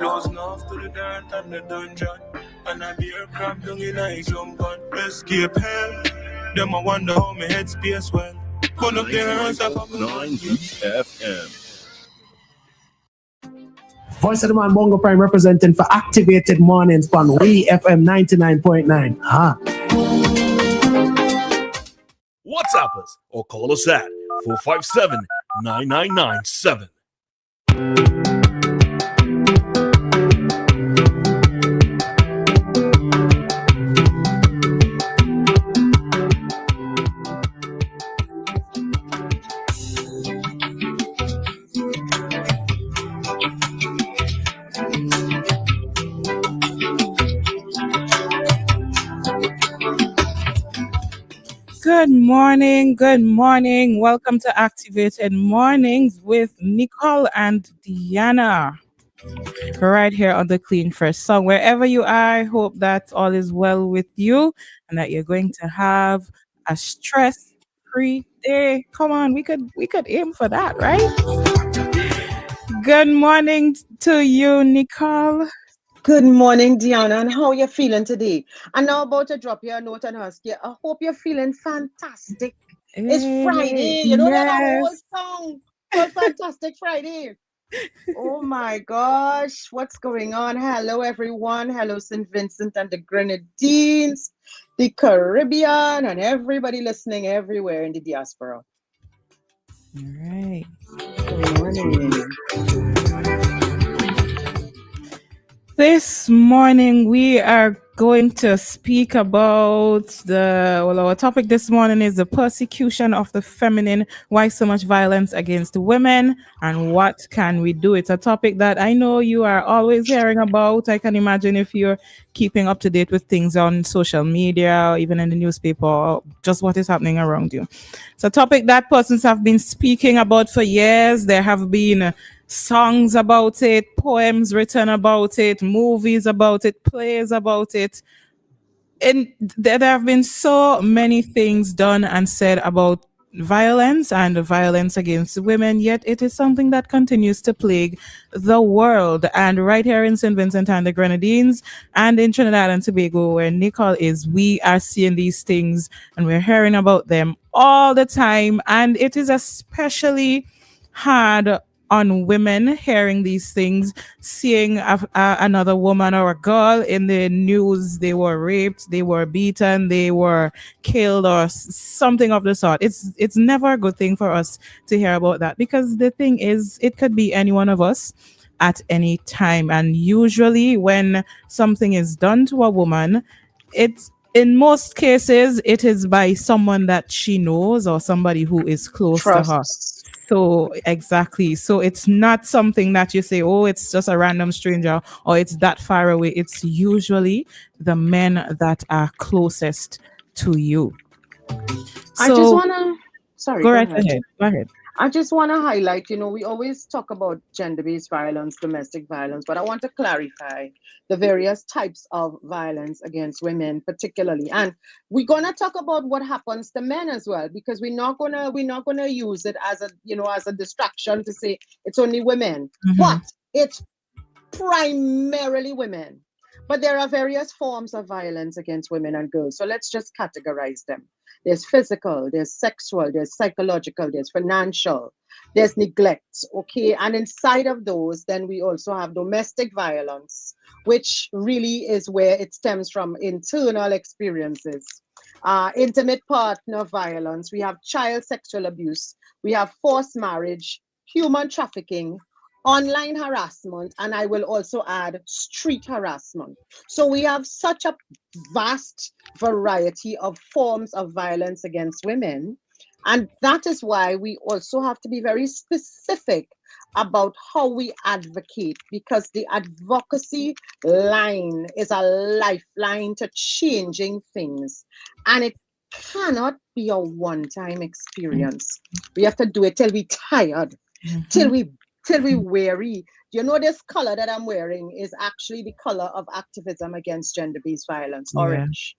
Close enough to the dirt and the dungeon. And I be a crab down in a jump on. Escape hell. Them I wonder how my headspace well. Put up their hands up on 9 WEFM. Voice of the Man Bongo Prime representing for Activated Mornings on WEFM 99.9. WhatsApp us or call us at 457-9997. Good morning. Welcome to Activated Mornings with Nicole and Dianna. Right here on the Clean Fresh Song. Wherever you are, I hope that all is well with you and that you're going to have a stress-free day. Come on, we could aim for that, right? Good morning to you, Nicole. Good morning, Dianna, and how are you feeling today? I'm now about to drop you a note and ask you, I hope you're feeling fantastic. It's Friday, you know that whole song called Fantastic Friday. Oh my gosh, what's going on? Hello, everyone. Hello, St. Vincent and the Grenadines, the Caribbean, and everybody listening everywhere in the diaspora. All right. Good morning. This morning, we are going to speak about our topic this morning is the persecution of the feminine. Why so much violence against women and what can we do? It's a topic that I know you are always hearing about. I can imagine if you're keeping up to date with things on social media, or even in the newspaper, or just what is happening around you. It's a topic that persons have been speaking about for years. There have been songs about it, poems written about it, movies about it, plays about it. And there have been so many things done and said about violence and violence against women, yet it is something that continues to plague the world. And right here in St. Vincent and the Grenadines and in Trinidad and Tobago, where Nicole is, we are seeing these things and we're hearing about them all the time. And it is especially hard on women hearing these things, seeing another woman or a girl in the news, they were raped, they were beaten, they were killed or something of the sort. It's never a good thing for us to hear about that, because the thing is, it could be any one of us at any time. And usually when something is done to a woman, in most cases, it is by someone that she knows or somebody who is close to her. So exactly. So it's not something that you say, oh, it's just a random stranger or it's that far away. It's usually the men that are closest to you. I just want to... Sorry, go right ahead. Go ahead. I just want to highlight, we always talk about gender-based violence, domestic violence, but I want to clarify the various types of violence against women, particularly. And we're going to talk about what happens to men as well, because we're not going to use it as a distraction to say it's only women, but it's primarily women. But there are various forms of violence against women and girls. So let's just categorize them. There's physical, there's sexual, there's psychological, there's financial, there's neglect, okay? And inside of those, then we also have domestic violence, which really is where it stems from internal experiences. Intimate partner violence, we have child sexual abuse, we have forced marriage, human trafficking, online harassment, and I will also add street harassment. So we have such a vast variety of forms of violence against women. And that is why we also have to be very specific about how we advocate, because the advocacy line is a lifeline to changing things. And it cannot be a one-time experience. We have to do it till we're tired, till we're weary. This color that I'm wearing is actually the color of activism against gender-based violence, orange.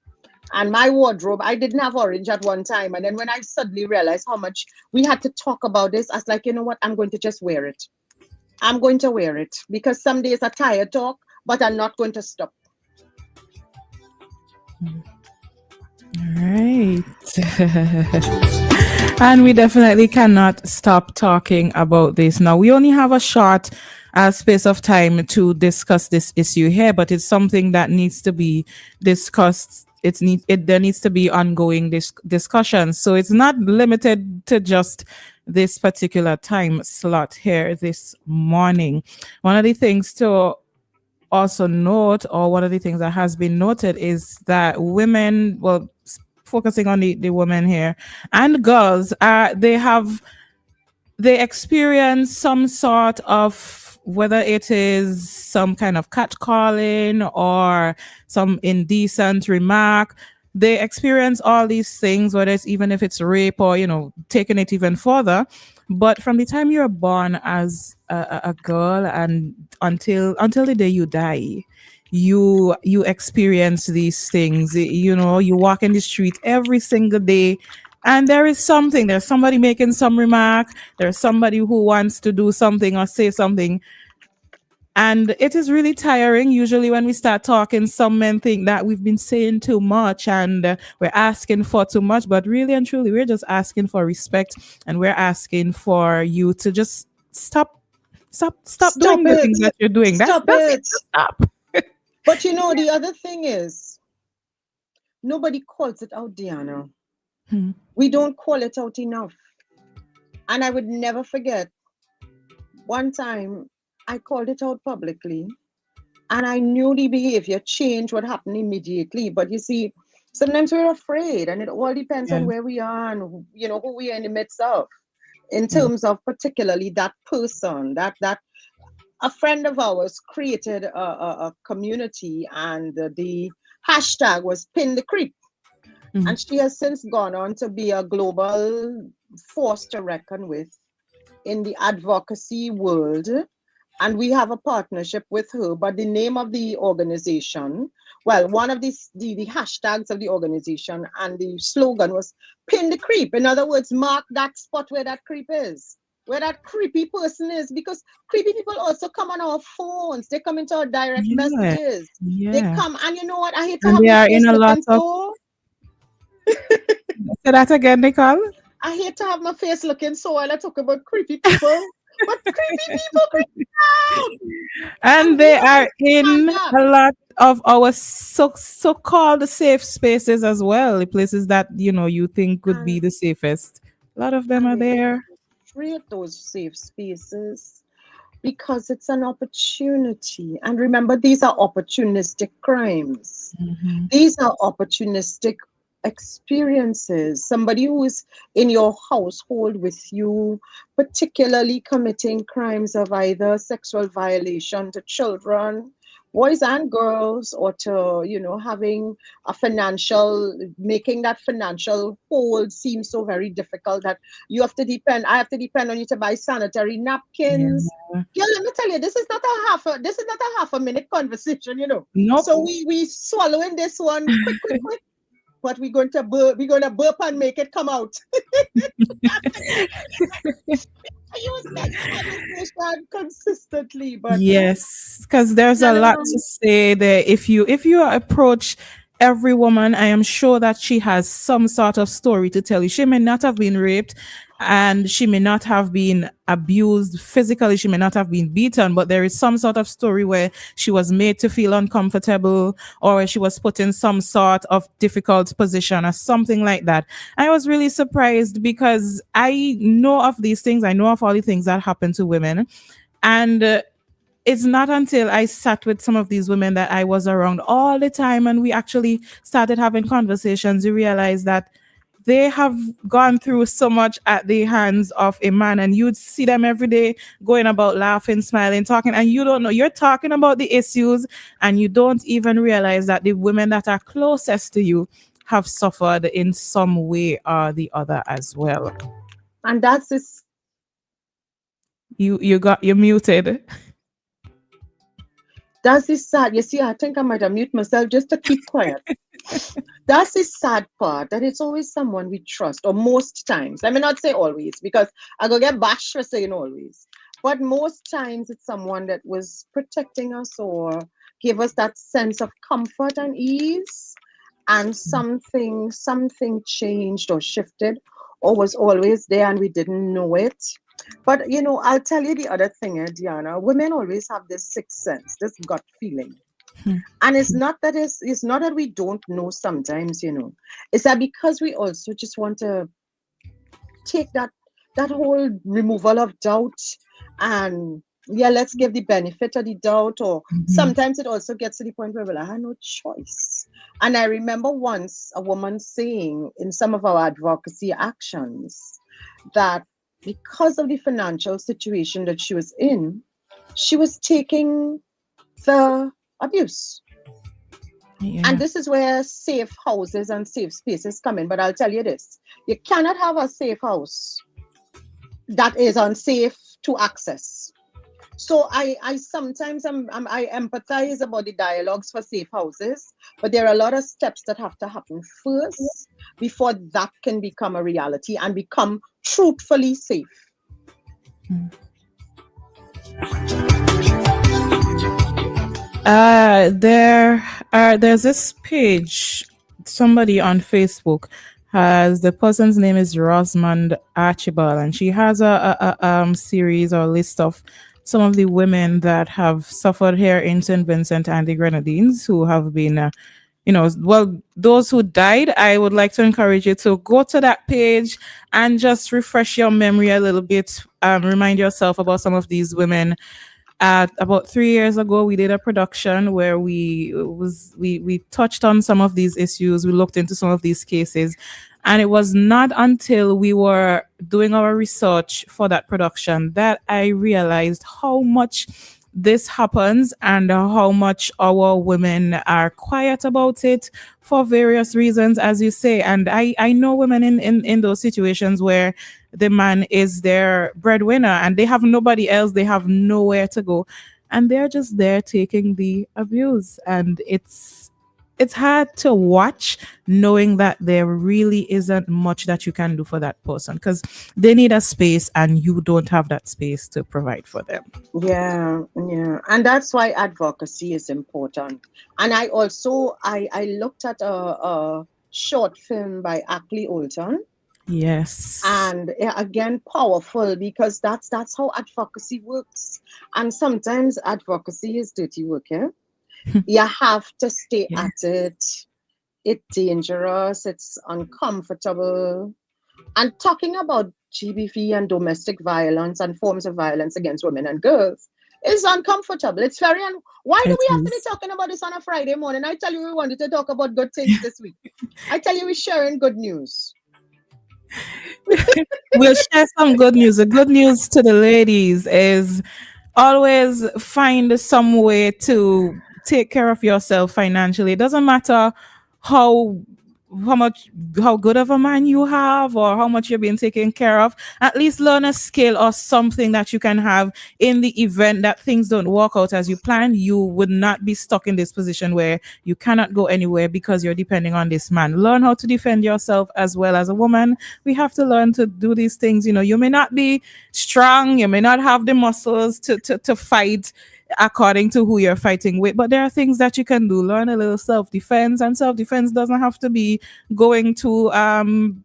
And my wardrobe, I didn't have orange at one time. And then when I suddenly realized how much we had to talk about this, I was like, you know what, I'm going to just wear it. I'm going to wear it because some days are tired talk, but I'm not going to stop. Right. And we definitely cannot stop talking about this. Now, we only have a short space of time to discuss this issue here, but it's something that needs to be discussed. There needs to be ongoing discussion. So it's not limited to just this particular time slot here this morning. One of the things to also note, or one of the things that has been noted, is that women, well, focusing on the women here and girls, they experience some sort of, whether it is some kind of catcalling or some indecent remark, they experience all these things, whether it's even if it's rape or, taking it even further. But from the time you're born as a girl and until the day you die, you experience these things. You walk in the street every single day, and there's somebody making some remark, there's somebody who wants to do something or say something, and it is really tiring. Usually when we start talking, some men think that we've been saying too much and we're asking for too much, but really and truly we're just asking for respect, and we're asking for you to just stop doing the things that you're doing. That's it. Just stop. But the other thing is, nobody calls it out, Dianna. We don't call it out enough. And I would never forget, one time I called it out publicly, and I knew the behavior change would happen immediately. But you see, sometimes we're afraid, and it all depends on where we are and who we are in the midst of, in terms of particularly that person. That a friend of ours created a community, and the hashtag was Pin the Creep. And she has since gone on to be a global force to reckon with in the advocacy world. And we have a partnership with her. But the name of the organization, well, one of the hashtags of the organization and the slogan was Pin the Creep. In other words, mark that spot where that creep is, where that creepy person is, because creepy people also come on our phones. They come into our direct messages. They come, and you know what? I hate to have my face looking so. Say that again, Nicole. I hate to have my face looking so while I talk about creepy people. But creepy people creepy out. And they are in a lot of our so-called safe spaces as well, the places that you think could be the safest. A lot of them are there. Create those safe spaces because it's an opportunity. And remember, these are opportunistic crimes. These are opportunistic experiences. Somebody who is in your household with you, particularly committing crimes of either sexual violation to children, boys and girls, or to having making that financial hold seem so very difficult that I have to depend on you to buy sanitary napkins. Yeah, let me tell you, this is not a half a minute conversation. Nope. So we swallowing this one quick. But we're going to burp and make it come out. I use that conversation consistently, but yes, because there's a lot to say there. If you approach every woman, I am sure that she has some sort of story to tell you. She may not have been raped, and she may not have been abused physically, she may not have been beaten, but there is some sort of story where she was made to feel uncomfortable, or she was put in some sort of difficult position or something like that. I was really surprised because I know of these things. I know of all the things that happen to women. And it's not until I sat with some of these women that I was around all the time and we actually started having conversations, you realize that they have gone through so much at the hands of a man, and you'd see them every day going about laughing, smiling, talking, and you don't know. You're talking about the issues and you don't even realize that the women that are closest to you have suffered in some way or the other as well. And that's this. You're muted. That's the sad. You see, I think I might have mute myself just to keep quiet. That's the sad part, that it's always someone we trust, or most times. Let me not say always, because I go get bashed for saying always. But most times it's someone that was protecting us or gave us that sense of comfort and ease. And something changed or shifted or was always there and we didn't know it. But I'll tell you the other thing, Dianna. Women always have this sixth sense, this gut feeling. And it's not that we don't know sometimes, It's that because we also just want to take that whole removal of doubt and yeah, let's give the benefit of the doubt, or sometimes it also gets to the point where I had no choice. And I remember once a woman saying in some of our advocacy actions that because of the financial situation that she was in, she was taking the abuse. Yeah. And this is where safe houses and safe spaces come in. But I'll tell you this, you cannot have a safe house that is unsafe to access. So I sometimes I empathize about the dialogues for safe houses, but there are a lot of steps that have to happen first before that can become a reality and become truthfully safe. There's this page, somebody on Facebook the person's name is Rosamond Archibald, and she has a series or list of some of the women that have suffered here in St. Vincent and the Grenadines who have been those who died. I would like to encourage you to go to that page and just refresh your memory a little bit, remind yourself about some of these women. About 3 years ago, we did a production where we touched on some of these issues. We looked into some of these cases, and it was not until we were doing our research for that production that I realized how much this happens and how much our women are quiet about it for various reasons, as you say. And I know women in those situations where the man is their breadwinner and they have nobody else, they have nowhere to go, and they're just there taking the abuse. And it's hard to watch, knowing that there really isn't much that you can do for that person because they need a space and you don't have that space to provide for them. Yeah. And that's why advocacy is important. And I also I looked at a short film by Ackley Olton. Yes. And again, powerful, because that's how advocacy works. And sometimes advocacy is dirty work, yeah? You have to stay Yes. at it. It's dangerous, it's uncomfortable. And talking about GBV and domestic violence and forms of violence against women and girls is uncomfortable. It's very why do It we have to be is. talking about this on a Friday morning? I tell you, we wanted to talk about good things this week. I tell you, we're sharing good news. We'll share some good news. The good news to the ladies is always find some way to take care of yourself financially. It doesn't matter how how good of a man you have or how much you're being taken care of. At least learn a skill or something that you can have in the event that things don't work out as you plan. You would not be stuck in this position where you cannot go anywhere because you're depending on this man. Learn how to defend yourself as well. As a woman, we have to learn to do these things. You may not be strong, you may not have the muscles to fight according to who you're fighting with, but there are things that you can do. Learn a little self-defense, and self-defense doesn't have to be going to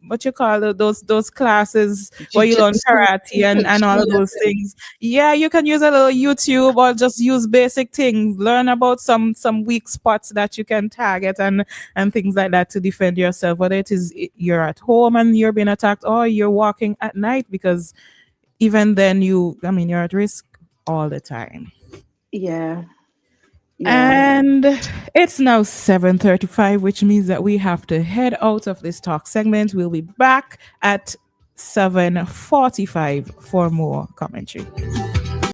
what you call it, those classes where you learn Jiu-jitsu, karate and all of those things. Yeah, you can use a little YouTube or just use basic things. Learn about some weak spots that you can target and things like that to defend yourself, whether it is you're at home and you're being attacked or you're walking at night, because even then you're at risk all the time. Yeah. And it's now 7:35, which means that we have to head out of this talk segment. We'll be back at 7:45 for more commentary.